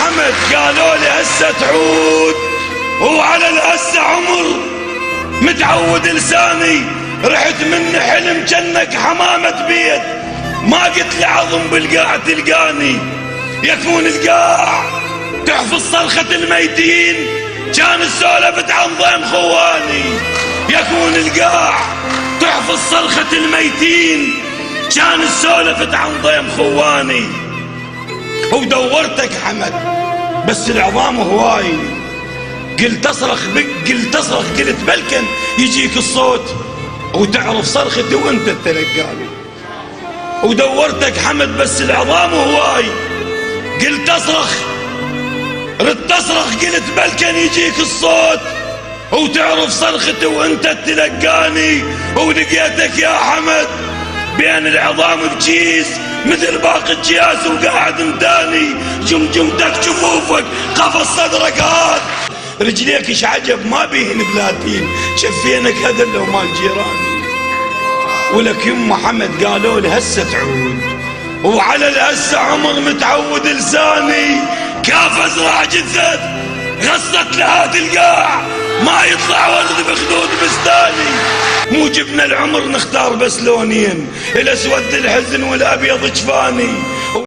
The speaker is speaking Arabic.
حمد قالوا لي هسه تعود، وعلى الهسه عمر متعود لساني، رحت من حلم جنك حمامة بيت، ما قلت لعظم بالقاع تلقاني، يكون القاع تحفظ صرخة الميتين، كان سولفت عن ضيم خواني، يكون القاع تحفظ صرخة الميتين، كان سولفت عن ضيم خواني. ودورتك حمد بس العظام هواي، قلت اصرخ قلت بلكن يجيك الصوت وتعرف صرختي وانت تلقاني. ودورتك حمد بس العظام هواي، قلت اصرخ ردت اصرخ قلت بلكن يجيك الصوت وتعرف صرختي وانت تلقاني. ولقيتك يا حمد بين العظام بجيز مثل باقي الجياس وقاعد مداني، جمجمتك جفوفك قفص صدرك هاد، رجليك ايش عجب ما بيهن بلاتين، شفينك هدل لو مال جيراني. ولك يما حمد قالوا لي هسه تعود، وعلى الهسه عمر متعود لساني، كاف ازرع جثث غصت لهات القاع، ما يطلع ولد بخدود بستاني. مو جبنا العمر نختار بس لونين، الاسود الحزن والابيض جفاني،